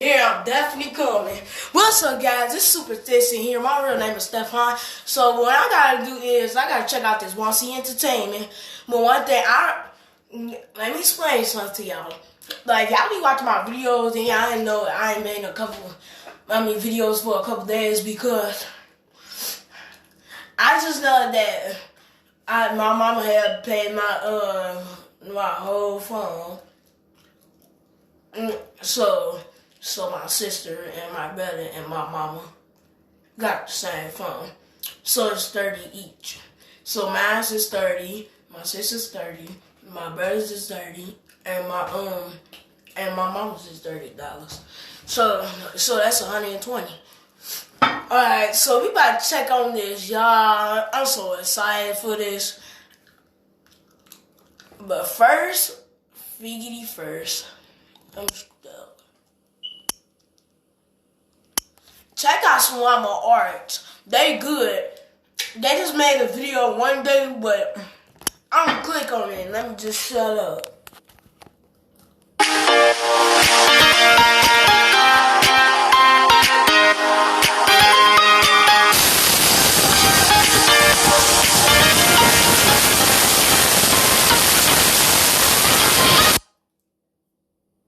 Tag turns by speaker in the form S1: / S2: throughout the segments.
S1: Yeah, I'm definitely coming. What's up, guys? It's Super Thirsty here. My real name is Stefan. So what I gotta do is I gotta check out this wansee entertainment. But one thing let me explain something to y'all. Like y'all be watching my videos and y'all ain't know I ain't made videos for a couple days because I just know that my mama had paid my whole phone. So my sister and my brother and my mama got the same phone. So it's 30 each. So mine is 30, my sister's 30, my brother's is 30, and my mama's is $30. So that's 120. Alright, so we about to check on this, y'all. I'm so excited for this. But first, figgity first. Check out some of my art. They good. They just made a video one day, but I'm gonna click on it. Let me just shut up.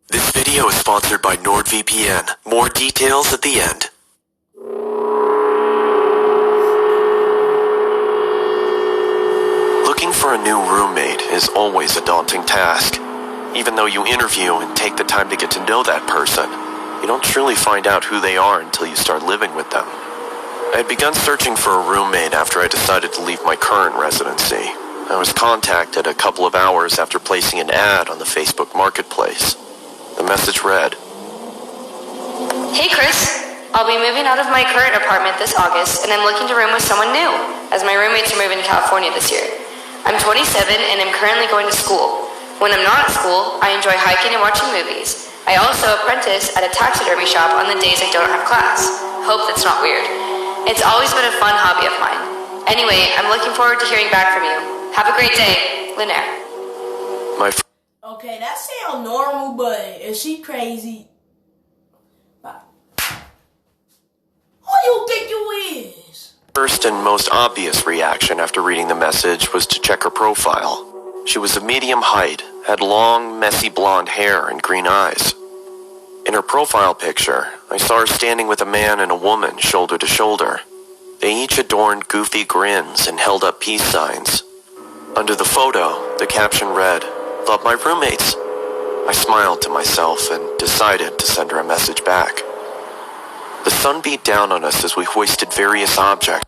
S2: This video is sponsored by NordVPN. More details at the end. Looking for a new roommate is always a daunting task. Even though you interview and take the time to get to know that person, you don't truly find out who they are until you start living with them. I had begun searching for a roommate after I decided to leave my current residency. I was contacted a couple of hours after placing an ad on the Facebook Marketplace. The message read,
S3: "Hey Chris, I'll be moving out of my current apartment this August and I'm looking to room with someone new, as my roommates are moving to California this year. I'm 27 and I'm currently going to school. When I'm not at school, I enjoy hiking and watching movies. I also apprentice at a taxidermy shop on the days I don't have class. Hope that's not weird. It's always been a fun hobby of mine. Anyway, I'm looking forward to hearing back from you. Have a great day, Lunaire."
S1: Okay, that sounds normal, but is she crazy? Who you think you is?
S2: First and most obvious reaction after reading the message was to check her profile. She was of medium height, had long, messy blonde hair and green eyes. In her profile picture, I saw her standing with a man and a woman shoulder to shoulder. They each adorned goofy grins and held up peace signs. Under the photo, the caption read, "Love my roommates." I smiled to myself and decided to send her a message back. The sun beat down on us as we hoisted various objects.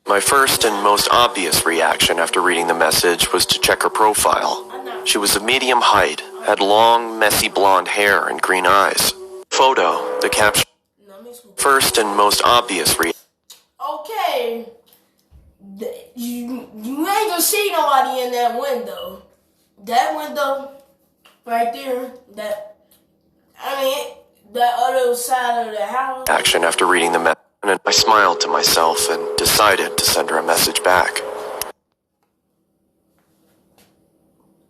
S2: My first and most obvious reaction after reading the message was to check her profile. She was of medium height, had long, messy blonde hair and green eyes. Photo, the caption. First and most obvious
S1: Okay. You ain't gonna see nobody in that window. That window right there, that other side of the house.
S2: Action after reading the message, and I smiled to myself and decided to send her a message back.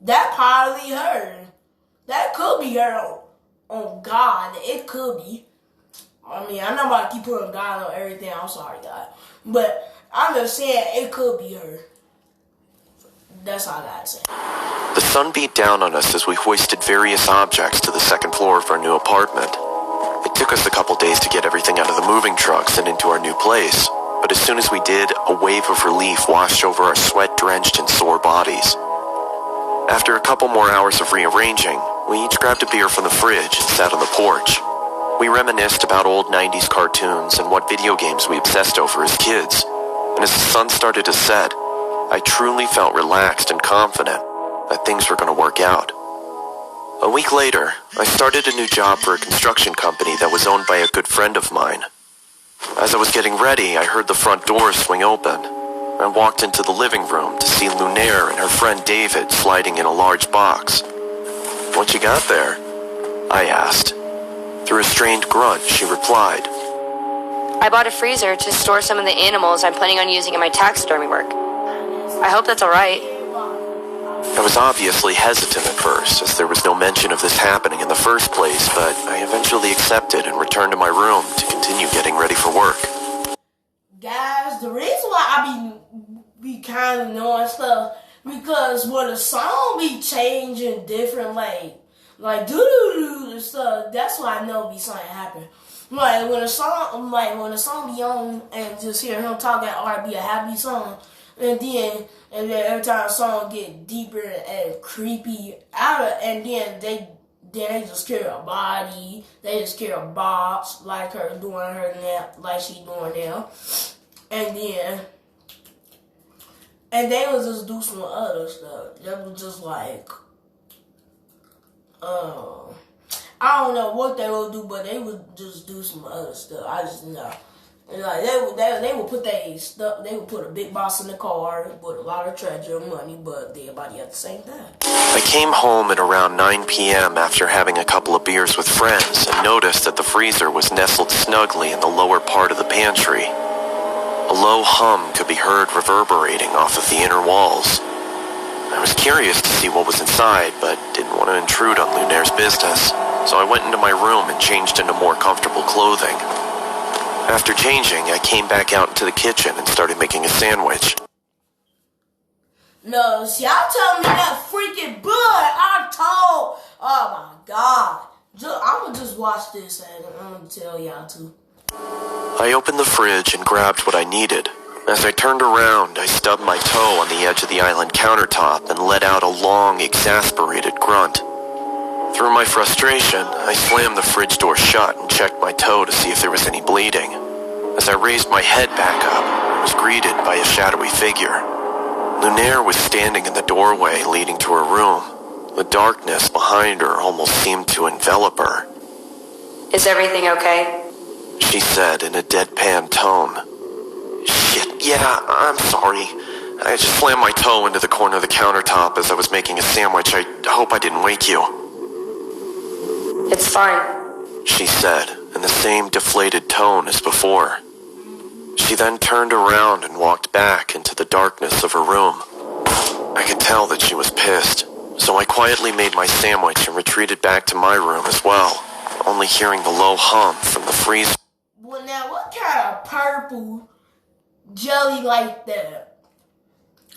S1: That probably her. That could be her. On God, it could be. I'm not about to keep putting God on everything. I'm sorry, God, but I'm just saying it could be her. That's all I gotta say.
S2: The sun beat down on us as we hoisted various objects to the second floor of our new apartment. It took us a couple days to get everything out of the moving trucks and into our new place, but as soon as we did, a wave of relief washed over our sweat-drenched and sore bodies. After a couple more hours of rearranging, we each grabbed a beer from the fridge and sat on the porch. We reminisced about old 90s cartoons and what video games we obsessed over as kids, and as the sun started to set, I truly felt relaxed and confident that things were going to work out. A week later, I started a new job for a construction company that was owned by a good friend of mine. As I was getting ready, I heard the front door swing open. I walked into the living room to see Lunaire and her friend David sliding in a large box. "What you got there?" I asked. Through a strained grunt, she replied,
S3: "I bought a freezer to store some of the animals I'm planning on using in my taxidermy work. I hope that's alright."
S2: I was obviously hesitant at first, as there was no mention of this happening in the first place, but I eventually accepted and returned to my room to continue getting ready for work.
S1: Guys, the reason why I be kind of knowing stuff, because when a song be changing different, like doo-doo-doo and stuff, that's why I know be something happen. Like when a song be on and just hear him talking or be a happy song, and then every time a song get deeper and creepy and then they just carry a body, they just carry a box like her doing her now, like she doing now, and they would just do some other stuff. They was just like, I don't know what they would do, but they would just do some other stuff. I just know. And like they would put their stuff. They would put a big box in the car with a lot of treasure and money, but everybody at the same time.
S2: I came home at around 9 p.m. after having a couple of beers with friends and noticed that the freezer was nestled snugly in the lower part of the pantry. A low hum could be heard reverberating off of the inner walls. I was curious to see what was inside, but didn't want to intrude on Lunaire's business, so I went into my room and changed into more comfortable clothing. After changing, I came back out into the kitchen and started making a sandwich.
S1: No, see, y'all telling me that freaking blood. Oh my God. I'm gonna just watch this and I'm gonna tell y'all too.
S2: I opened the fridge and grabbed what I needed. As I turned around, I stubbed my toe on the edge of the island countertop and let out a long, exasperated grunt. Through my frustration, I slammed the fridge door shut and checked my toe to see if there was any bleeding. As I raised my head back up, I was greeted by a shadowy figure. Lunaire was standing in the doorway leading to her room. The darkness behind her almost seemed to envelop her.
S3: Is everything okay?
S2: She said in a deadpan tone. Shit, yeah, I'm sorry. I just slammed my toe into the corner of the countertop as I was making a sandwich. I hope I didn't wake you.
S3: It's fine,
S2: she said in the same deflated tone as before. She then turned around and walked back into the darkness of her room. I could tell that she was pissed, so I quietly made my sandwich and retreated back to my room as well, only hearing the low hum from the freezer.
S1: Well, now, what kind of purple jelly like that?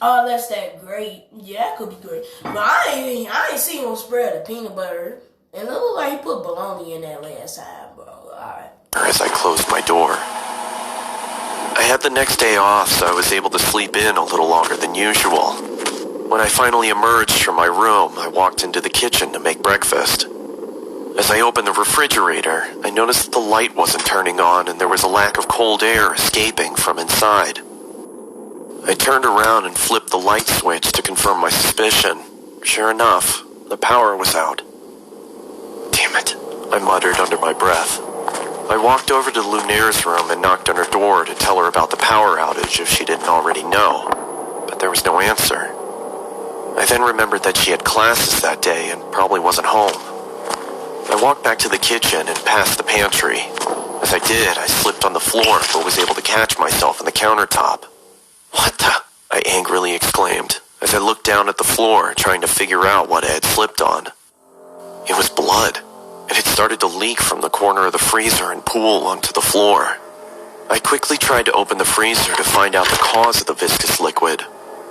S1: Oh, that's that great. Yeah, that could be great. But I ain't seen him spread the peanut butter. And it looked like he put bologna in that last time, bro. Alright.
S2: As I closed my door. I had the next day off, so I was able to sleep in a little longer than usual. When I finally emerged from my room, I walked into the kitchen to make breakfast. As I opened the refrigerator, I noticed that the light wasn't turning on and there was a lack of cold air escaping from inside. I turned around and flipped the light switch to confirm my suspicion. Sure enough, the power was out. Damn it, I muttered under my breath. I walked over to Lunaire's room and knocked on her door to tell her about the power outage if she didn't already know, but there was no answer. I then remembered that she had classes that day and probably wasn't home. I walked back to the kitchen and past the pantry. As I did, I slipped on the floor but was able to catch myself on the countertop. What the? I angrily exclaimed as I looked down at the floor trying to figure out what I had slipped on. It was blood. It had started to leak from the corner of the freezer and pool onto the floor. I quickly tried to open the freezer to find out the cause of the viscous liquid,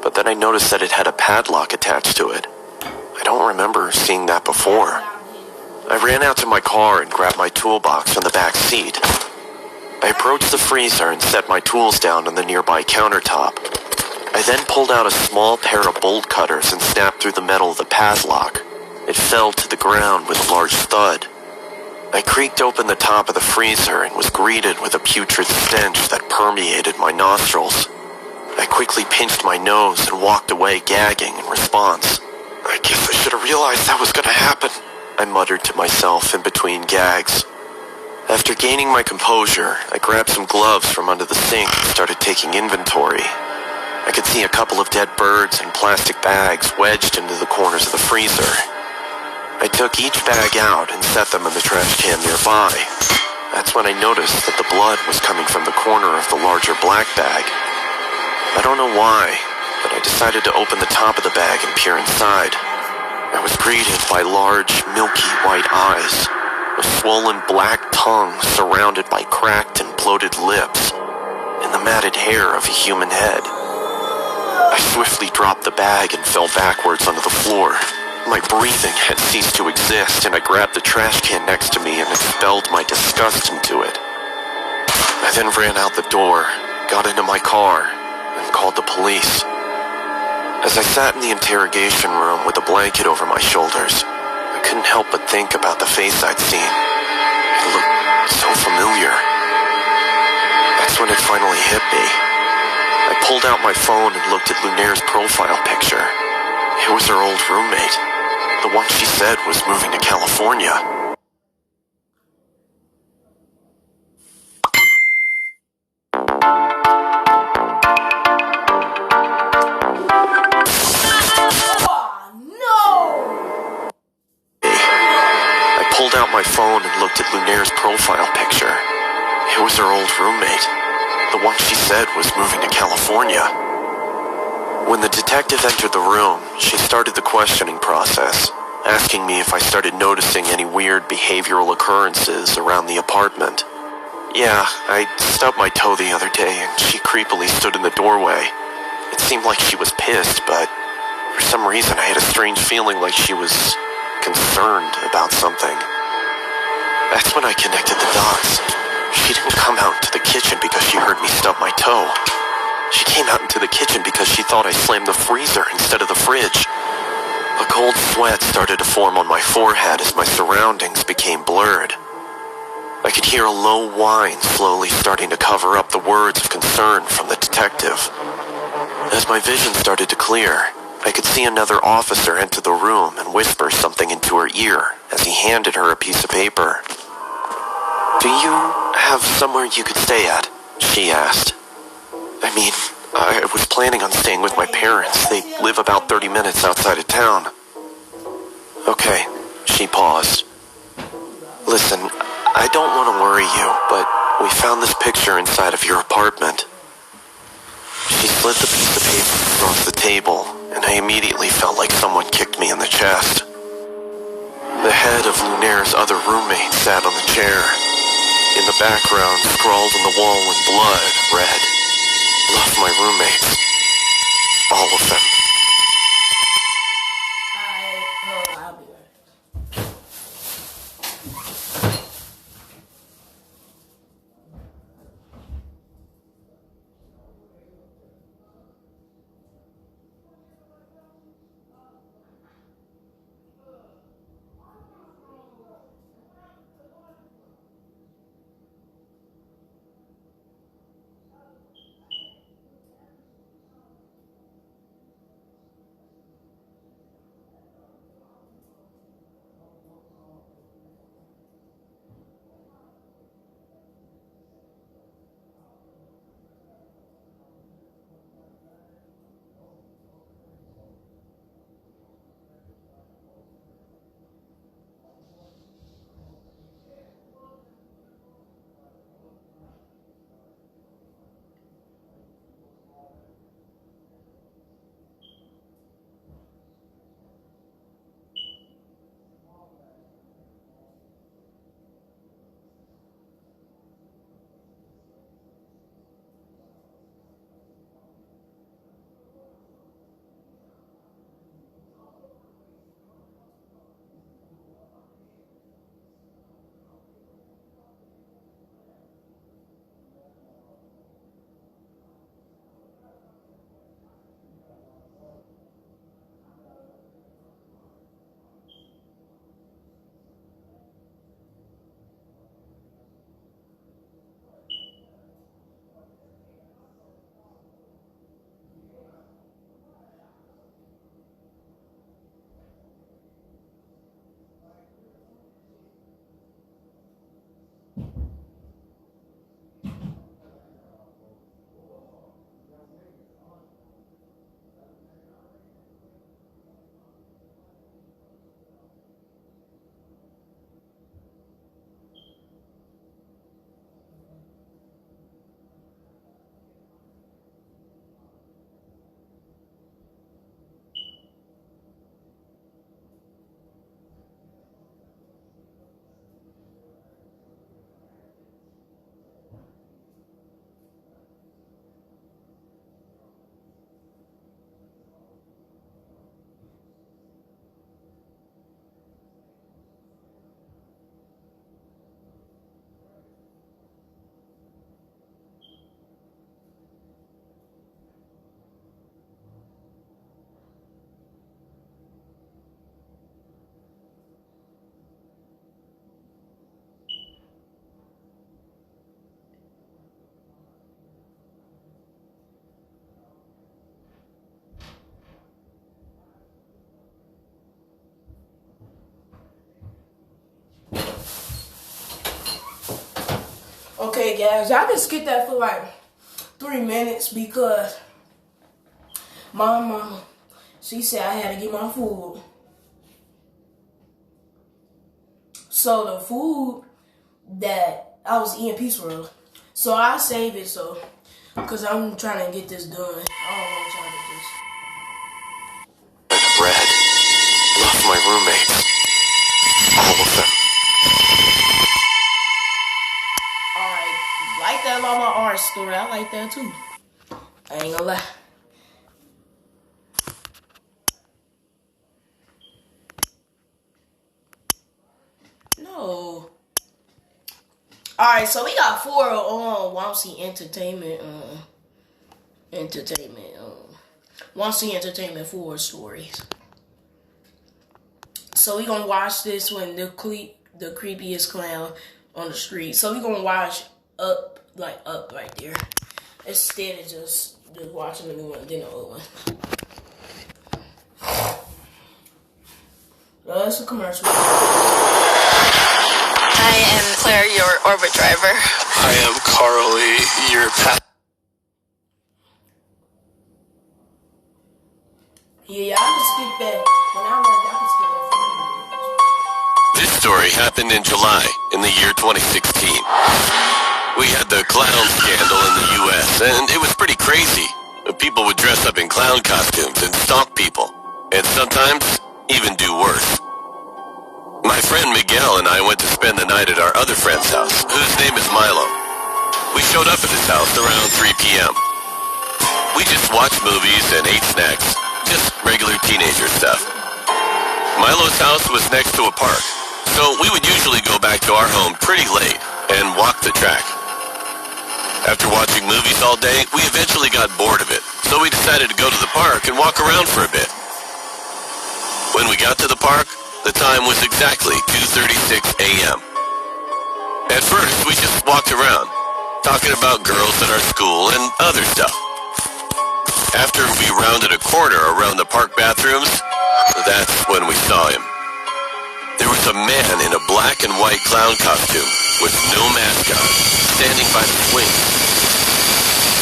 S2: but then I noticed that it had a padlock attached to it. I don't remember seeing that before. I ran out to my car and grabbed my toolbox from the back seat. I approached the freezer and set my tools down on the nearby countertop. I then pulled out a small pair of bolt cutters and snapped through the metal of the padlock. It fell to the ground with a large thud. I creaked open the top of the freezer and was greeted with a putrid stench that permeated my nostrils. I quickly pinched my nose and walked away gagging in response. I guess I should have realized that was going to happen, I muttered to myself in between gags. After gaining my composure, I grabbed some gloves from under the sink and started taking inventory. I could see a couple of dead birds and plastic bags wedged into the corners of the freezer. I took each bag out and set them in the trash can nearby. That's when I noticed that the blood was coming from the corner of the larger black bag. I don't know why, but I decided to open the top of the bag and peer inside. I was greeted by large, milky white eyes, a swollen black tongue surrounded by cracked and bloated lips, and the matted hair of a human head. I swiftly dropped the bag and fell backwards onto the floor. My breathing had ceased to exist, and I grabbed the trash can next to me and expelled my disgust into it. I then ran out the door, got into my car, and called the police. As I sat in the interrogation room with a blanket over my shoulders, I couldn't help but think about the face I'd seen. It looked so familiar. That's when it finally hit me. I pulled out my phone and looked at Lunaire's profile picture. It was her old roommate, the one she said was moving to California. I pulled out my phone and looked at Lunaire's profile picture. It was her old roommate, the one she said was moving to California. When the detective entered the room, she started the questioning process, asking me if I started noticing any weird behavioral occurrences around the apartment. Yeah, I stubbed my toe the other day and she creepily stood in the doorway. It seemed like she was pissed, but for some reason I had a strange feeling like she was concerned about something. That's when I connected the dots. She didn't come out into the kitchen because she heard me stub my toe. She came out into the kitchen because she thought I slammed the freezer instead of the fridge. A cold sweat started to form on my forehead as my surroundings became blurred. I could hear a low whine slowly starting to cover up the words of concern from the detective. As my vision started to clear, I could see another officer enter the room and whisper something into her ear as he handed her a piece of paper. "Do you have somewhere you could stay at?" she asked. "I mean, I was planning on staying with my parents. They live about 30 minutes outside of town." "Okay," she paused. "Listen, I don't want to worry you, but we found this picture inside of your apartment." She slid the piece of paper across the table, and I immediately felt like someone kicked me in the chest. The head of Lunaire's other roommate sat on the chair. In the background, scrawled on the wall in blood, read, "Love my roommates. All of them."
S1: I'll be right Okay, guys, y'all can skip that for like 3 minutes because my mama, she said I had to get my food. So the food that I was eating piece roll. So I save it because I'm trying to get this done. I don't want y'all to just.
S2: Red. Love my roommates. All of them.
S1: Alright, like that about my art story. I like that too. I ain't gonna lie. No. Alright, so we got 4 wansee entertainment. Wansee entertainment 4 stories. So we gonna watch this one, the creepiest clown on the street. So we gonna watch up right there, instead of just watching the new one, then the old one. It's a commercial.
S4: I am Claire, your orbit driver.
S5: I am Carly, your
S1: Yeah, y'all can skip that. When I work, y'all can skip that.
S2: This story happened in July in the year 2016. We had the clown scandal in the U.S., and it was pretty crazy. People would dress up in clown costumes and stalk people, and sometimes even do worse. My friend Miguel and I went to spend the night at our other friend's house, whose name is Milo. We showed up at his house around 3 p.m. We just watched movies and ate snacks, just regular teenager stuff. Milo's house was next to a park, so we would usually go back to our home pretty late and walk the track. After watching movies all day, we eventually got bored of it, so we decided to go to the park and walk around for a bit. When we got to the park, the time was exactly 2:36 a.m. At first, we just walked around, talking about girls at our school and other stuff. After we rounded a corner around the park bathrooms, that's when we saw him. There was a man in a black and white clown costume with no mask on, standing by the swing.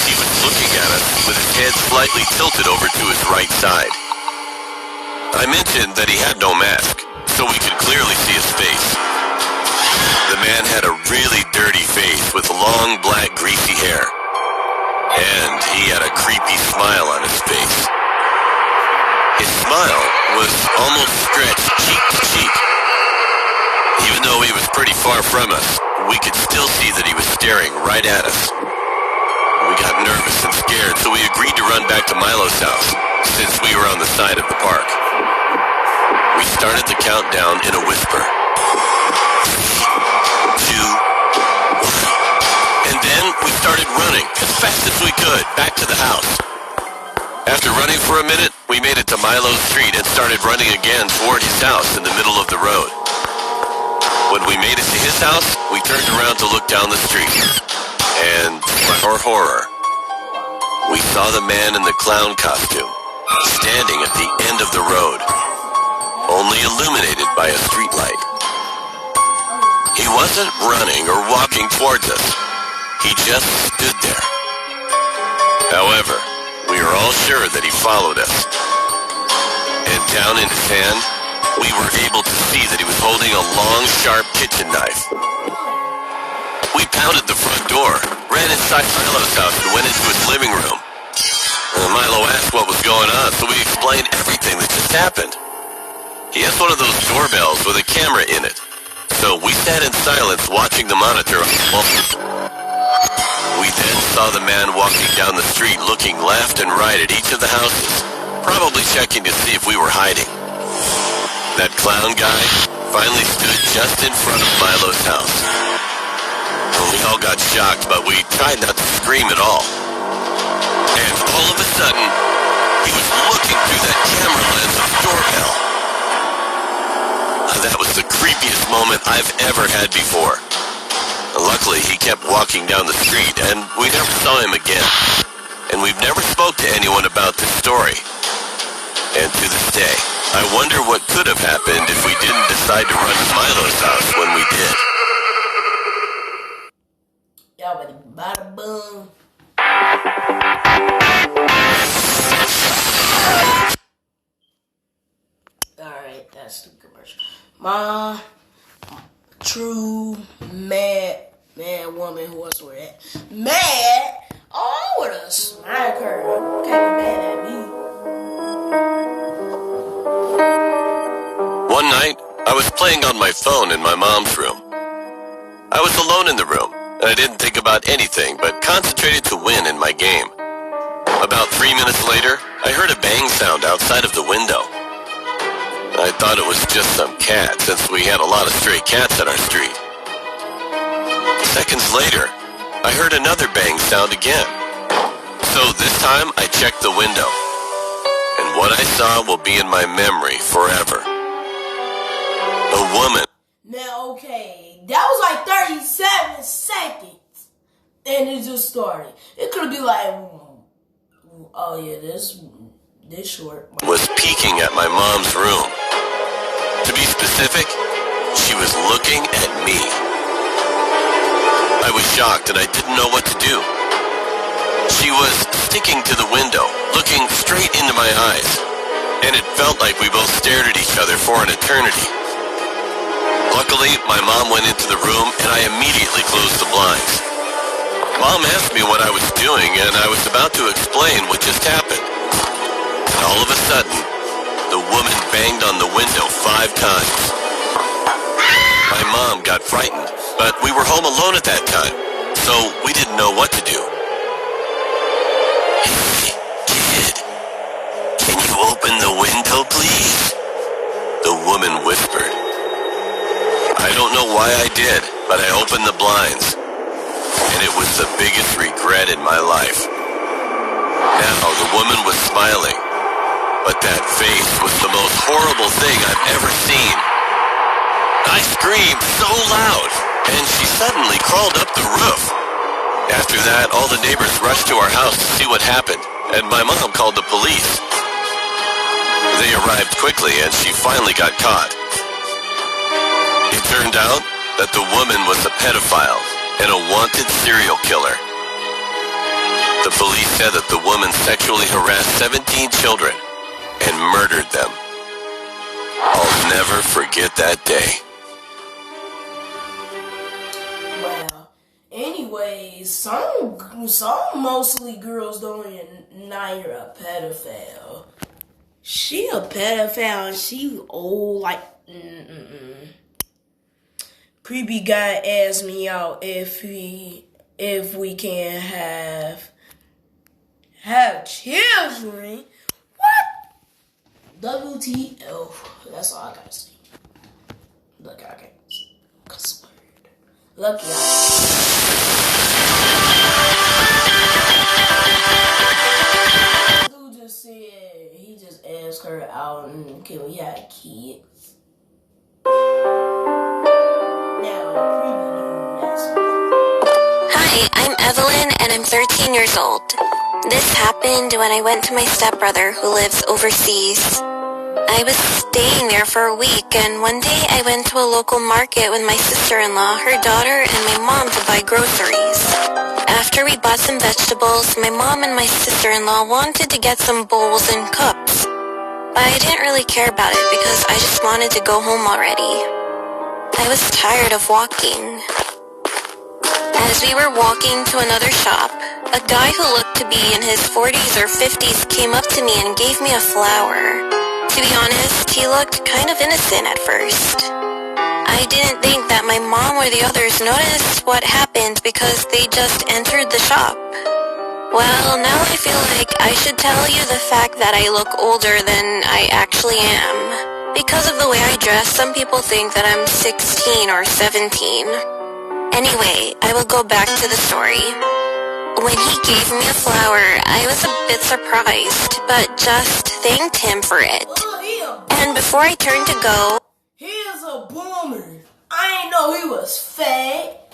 S2: He was looking at us with his head slightly tilted over to his right side. I mentioned that he had no mask, so we could clearly see his face. The man had a really dirty face with long, black, greasy hair. And he had a creepy smile on his face. His smile was almost stretched cheek to cheek. Even though he was pretty far from us, we could still see that he was staring right at us. We got nervous and scared, so we agreed to run back to Milo's house, since we were on the side of the park. We started the countdown in a whisper. 3, 2, 1. And then we started running as fast as we could back to the house. After running for a minute, we made it to Milo's street and started running again toward his house in the middle of the road. When we made it to his house, we turned around to look down the street. And, to our horror, we saw the man in the clown costume standing at the end of the road, only illuminated by a streetlight. He wasn't running or walking towards us. He just stood there. However, we were all sure that he followed us. And down in his hand, we were able to see that he was holding a long, sharp kitchen knife. We pounded the front door, ran inside Milo's house, and went into his living room. Milo asked what was going on, so we explained everything that just happened. He has one of those doorbells with a camera in it, so we sat in silence watching the monitor on the wall. We then saw the man walking down the street looking left and right at each of the houses, probably checking to see if we were hiding. That clown guy finally stood just in front of Milo's house. We all got shocked, but we tried not to scream at all. And all of a sudden, he was looking through that camera lens of the doorbell. That was the creepiest moment I've ever had before. Luckily, he kept walking down the street, and we never saw him again. And we've never spoke to anyone about this story. And to this day, I wonder what could have happened if we didn't decide to run to Milo's house when we did.
S1: My true mad woman who I swear at. Mad? Oh, I would've smacked her. Can't be mad at me.
S2: One night, I was playing on my phone in my mom's room. I was alone in the room, and I didn't think about anything but concentrated to win in my game. About 3 minutes later, I heard a bang sound outside of the window. I thought it was just some cat, since we had a lot of stray cats on our street. Seconds later, I heard another bang sound again. So this time, I checked the window. And what I saw will be in my memory forever. A woman.
S1: Now, okay, that was like 37 seconds. And it just started. It could be like, oh yeah, this short.
S2: Was peeking at my mom's room. To be specific, she was looking at me. I was shocked and I didn't know what to do. She was sticking to the window, looking straight into my eyes, and it felt like we both stared at each other for an eternity. Luckily, my mom went into the room and I immediately closed the blinds. Mom asked me what I was doing and I was about to explain what just happened. And all of a sudden, the woman banged on the window 5 times. My mom got frightened, but we were home alone at that time, so we didn't know what to do. Hey, kid, can you open the window, please? The woman whispered. I don't know why I did, but I opened the blinds, and it was the biggest regret in my life. Now the woman was smiling, but that face was the most horrible thing I've ever seen. I screamed so loud, and she suddenly crawled up the roof. After that, all the neighbors rushed to our house to see what happened, and my mom called the police. They arrived quickly, and she finally got caught. It turned out that the woman was a pedophile and a wanted serial killer. The police said that the woman sexually harassed 17 children and murdered them. I'll never forget that day.
S1: Well, anyways, some mostly girls don't even know you're a pedophile. She a pedophile and she old like Creepy guy asked me out if we can have children. What? WTF. That's all I gotta say. Look, I can't cuss word. Lucky I. Dude just said he just asked her out and can we have kids?
S6: Hi, I'm Evelyn and I'm 13 years old. This happened when I went to my stepbrother who lives overseas. I was staying there for a week and one day I went to a local market with my sister-in-law, her daughter, and my mom to buy groceries. After we bought some vegetables, my mom and my sister-in-law wanted to get some bowls and cups. But I didn't really care about it because I just wanted to go home already. I was tired of walking. As we were walking to another shop, a guy who looked to be in his 40s or 50s came up to me and gave me a flower. To be honest, he looked kind of innocent at first. I didn't think that my mom or the others noticed what happened because they just entered the shop. Well, now I feel like I should tell you the fact that I look older than I actually am. Because of the way I dress, some people think that I'm 16 or 17. Anyway, I will go back to the story. When he gave me a flower, I was a bit surprised, but just thanked him for it. And before I turned to go,
S1: he's a boomer. I ain't know he was fat.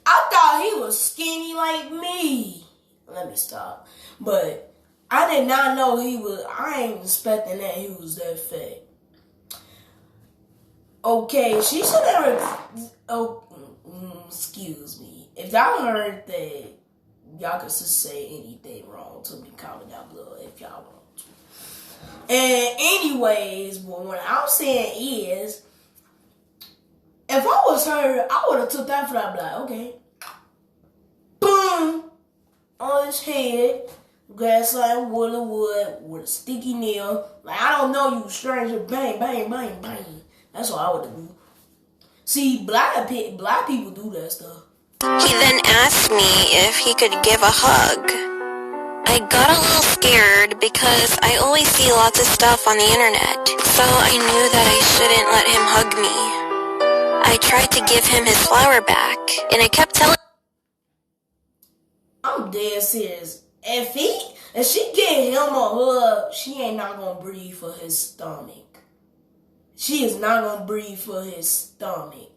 S1: I thought he was skinny like me. Let me stop. But I did not know he was, I ain't expecting that he was that fat. Okay, she should have, excuse me. If y'all heard that, y'all could just say anything wrong to me. Comment down below if y'all want to. And anyways, but what I'm saying is, If I was her, I would have took that for that. Like, okay, boom on his head, grab something wood with a sticky nail. Like, I don't know you, stranger. Bang, bang, bang, bang. That's what I would do. See, black people do that stuff.
S6: He then asked me if he could give a hug. I got a little scared because I always see lots of stuff on the internet, so I knew that I shouldn't let him hug me. I tried to give him his flower back, and I kept telling...
S1: I'm dead serious. If she get him a hug, she ain't not gonna breathe for his stomach. She is not gonna breathe for his stomach.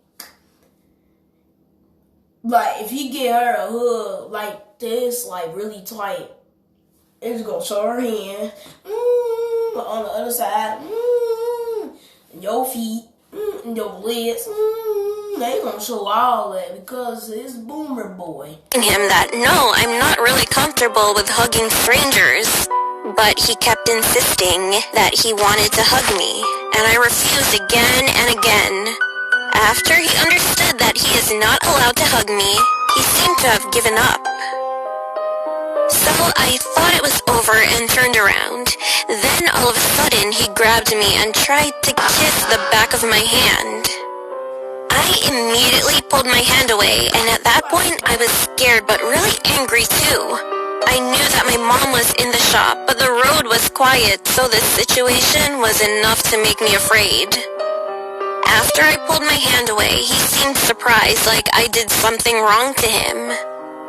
S1: Like, if he get her a hug like this, like really tight, it's gonna show her hand. On the other side, and your feet, and your legs. They gonna show all that because it's Boomer Boy.
S6: Him that, no, I'm not really comfortable with hugging strangers. But he kept insisting that he wanted to hug me, and I refused again and again. After he understood that he is not allowed to hug me, he seemed to have given up. So I thought it was over and turned around. Then all of a sudden he grabbed me and tried to kiss the back of my hand. I immediately pulled my hand away, and at that point I was scared but really angry too. I knew that my mom was in the shop, but the road was quiet, so this situation was enough to make me afraid. After I pulled my hand away, he seemed surprised, like I did something wrong to him.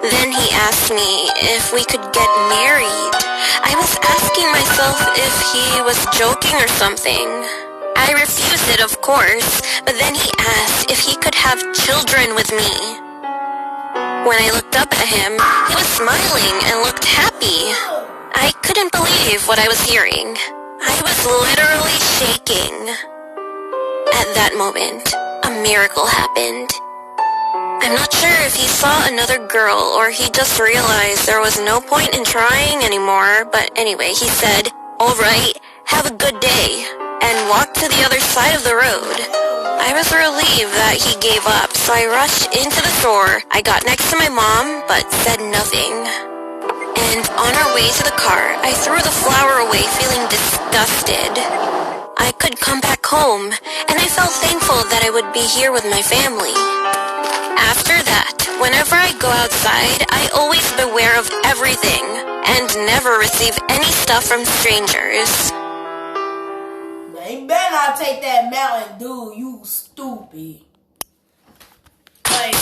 S6: Then he asked me if we could get married. I was asking myself if he was joking or something. I refused it, of course, but then he asked if he could have children with me. When I looked up at him, he was smiling and looked happy. I couldn't believe what I was hearing. I was literally shaking. At that moment, a miracle happened. I'm not sure if he saw another girl or he just realized there was no point in trying anymore, but anyway, he said, "All right, have a good day," and walked to the other side of the road. I was relieved that he gave up, so I rushed into the store. I got next to my mom, but said nothing. And on our way to the car, I threw the flower away feeling disgusted. I could come back home, and I felt thankful that I would be here with my family. After that, whenever I go outside, I always beware of everything, and never receive any stuff from strangers.
S1: They better not take that Mountain Dew, you stupid. Like,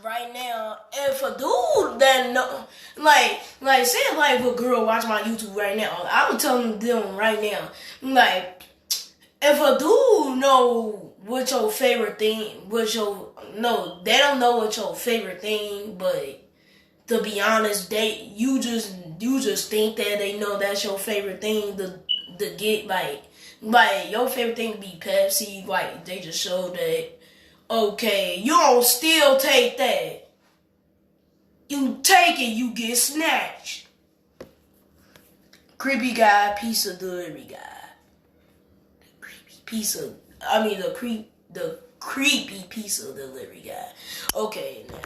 S1: right now, if a dude that know, like say like if a girl watch my YouTube right now, I'm telling them right now, like, if a dude know what your favorite thing, they don't know what your favorite thing, but to be honest, you just think that they know that's your favorite thing to get, like your favorite thing to be Pepsi, like they just showed that, okay, you don't still take that. You take it, you get snatched. Creepy guy, pizza delivery guy. The creepy pizza delivery guy. Okay, now.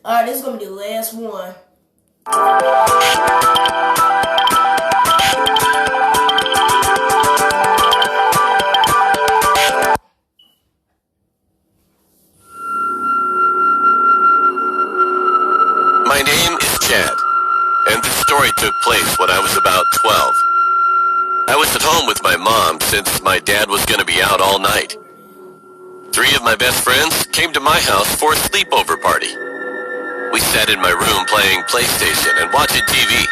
S1: Alright, this is gonna be the last one.
S2: My name is Chad, and this story took place when I was about 12. I was at home with my mom since my dad was going to be out all night. 3 of my best friends came to my house for a sleepover party. We sat in my room playing PlayStation and watching TV.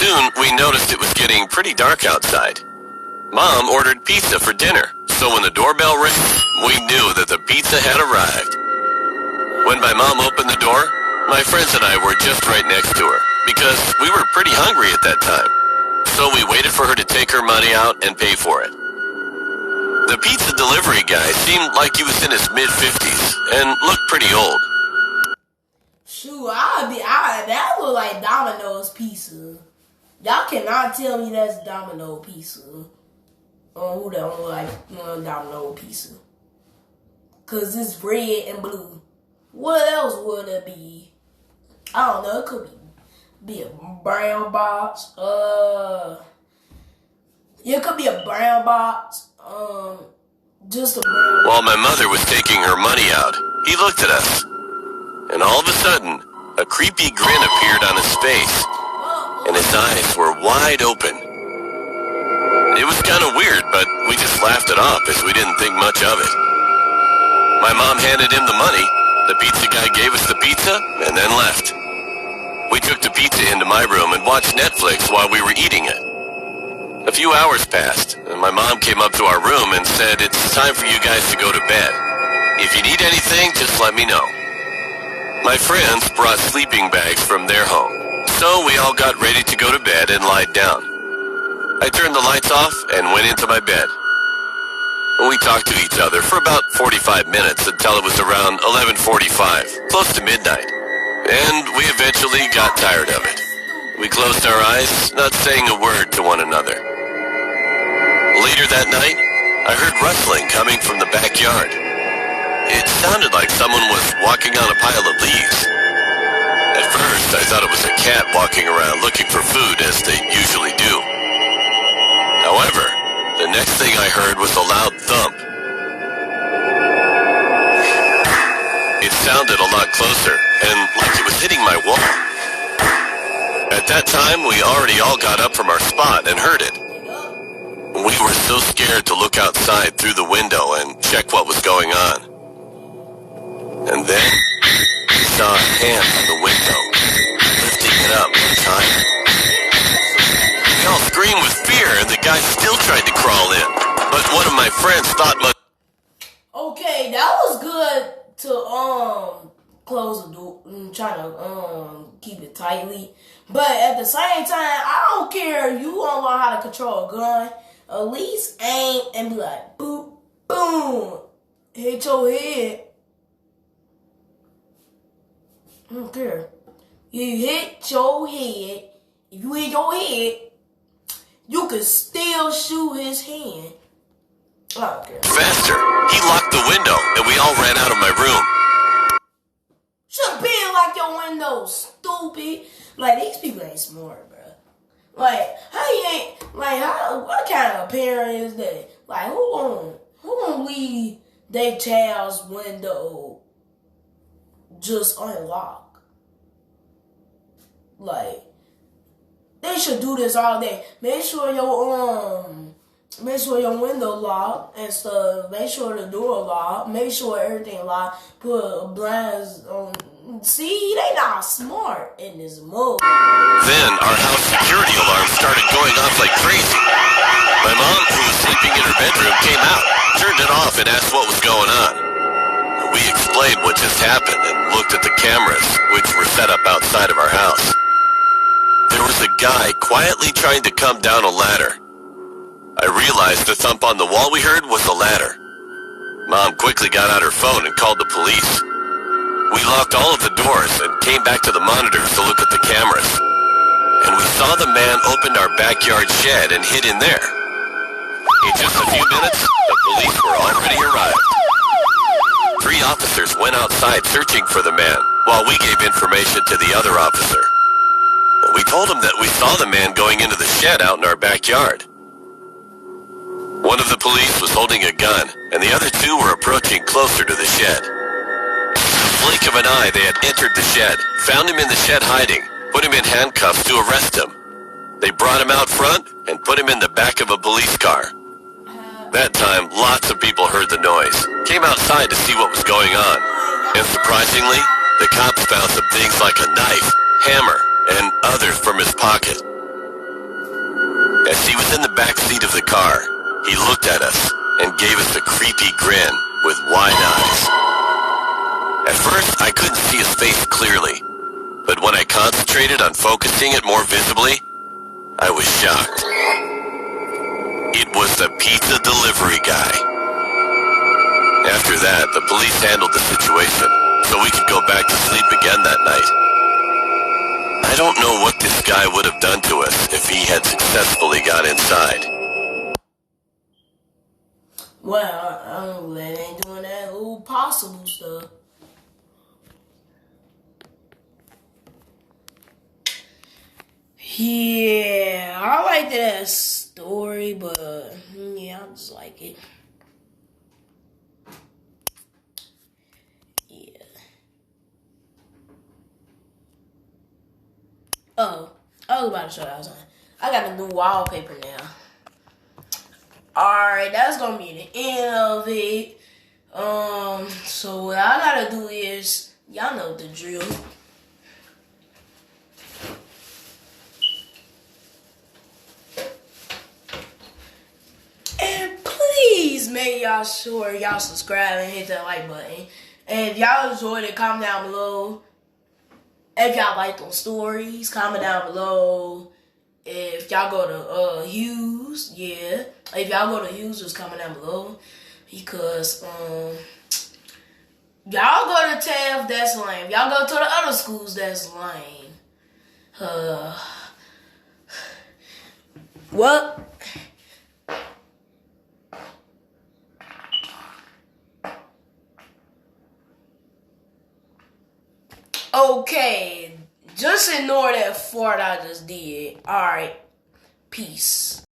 S2: Soon, we noticed it was getting pretty dark outside. Mom ordered pizza for dinner, so when the doorbell rang, we knew that the pizza had arrived. When my mom opened the door, my friends and I were just right next to her, because we were pretty hungry at that time. So we waited for her to take her money out and pay for it. The pizza delivery guy seemed like he was in his mid-50s and looked pretty old.
S1: Shoot, that look like Domino's pizza. Y'all cannot tell me that's Domino pizza. Who don't like Domino pizza? Cause it's red and blue. What else would it be? I don't know. It could be a brown box. It could be a brown box. Just a brown.
S2: While my mother was taking her money out, he looked at us. And all of a sudden, a creepy grin appeared on his face. And his eyes were wide open. It was kind of weird, but we just laughed it off as we didn't think much of it. My mom handed him the money, the pizza guy gave us the pizza, and then left. We took the pizza into my room and watched Netflix while we were eating it. A few hours passed, and my mom came up to our room and said, "It's time for you guys to go to bed. If you need anything, just let me know." My friends brought sleeping bags from their home, so we all got ready to go to bed and lied down. I turned the lights off and went into my bed. We talked to each other for about 45 minutes until it was around 11:45, close to midnight. And we eventually got tired of it. We closed our eyes, not saying a word to one another. Later that night, I heard rustling coming from the backyard. It sounded like someone was walking on a pile of leaves. At first, I thought it was a cat walking around looking for food, as they usually do. However, the next thing I heard was a loud thump. It sounded a lot closer, and like it was hitting my wall. At that time, we already all got up from our spot and heard it. We were so scared to look outside through the window and check what was going on. And then, we saw a hand on the window, lifting it up in time. We all screamed with fear, and the guy still tried to crawl in. But one of my friends thought
S1: Okay, that was good to close the door and try to keep it tightly. But at the same time, I don't care if you don't know how to control a gun. At least aim and be like, boop, boom, hit your head. I don't care. You hit your head. If you hit your head, you can still shoot his hand. I don't care.
S2: Faster. He locked the window, and we all ran out of my room.
S1: Should've been like your window, stupid. Like, these people ain't smart, bro. Like, how you ain't, like, what kind of parent is that? Like, who gonna leave their child's window just unlocked? Like, they should do this all day. Make sure your window locked and stuff. Make sure the door locked. Make sure everything locked. Put blinds on. See, they not smart in this mode.
S2: Then our house security alarm started going off like crazy. My mom, who was sleeping in her bedroom, came out, turned it off, and asked what was going on. We explained what just happened and looked at the cameras, which were set up outside of our house. There was a guy quietly trying to come down a ladder. I realized the thump on the wall we heard was a ladder. Mom quickly got out her phone and called the police. We locked all of the doors and came back to the monitors to look at the cameras. And we saw the man opened our backyard shed and hid in there. In just a few minutes, the police were already arrived. 3 officers went outside searching for the man, while we gave information to the other officer. We told him that we saw the man going into the shed out in our backyard. One of the police was holding a gun, and the other 2 were approaching closer to the shed. In the blink of an eye, they had entered the shed, found him in the shed hiding, put him in handcuffs to arrest him. They brought him out front and put him in the back of a police car. That time, lots of people heard the noise, came outside to see what was going on, and surprisingly, the cops found some things like a knife, hammer, and others from his pocket. As he was in the back seat of the car, he looked at us and gave us a creepy grin with wide eyes. At first, I couldn't see his face clearly, but when I concentrated on focusing it more visibly, I was shocked. It was the pizza delivery guy. After that, the police handled the situation, so we could go back to sleep again that night. I don't know what this guy would have done to us if he had successfully got inside.
S1: Well, I'm glad they ain't doing that little possible stuff. Yeah, I like that story, but yeah, I just like it. Yeah. Oh, I was about to show you something. I got a new wallpaper now. Alright, that's gonna be the end of it. So what I gotta do is, y'all know the drill. And please make y'all sure y'all subscribe and hit that like button. And if y'all enjoyed it, comment down below. If y'all like those stories, comment down below. If y'all go to Hughes, yeah. If y'all go to Hughes, just comment down below. Because y'all go to TAF, that's lame. Y'all go to the other schools, that's lame. What? Okay, just ignore that fart I just did. Alright, peace.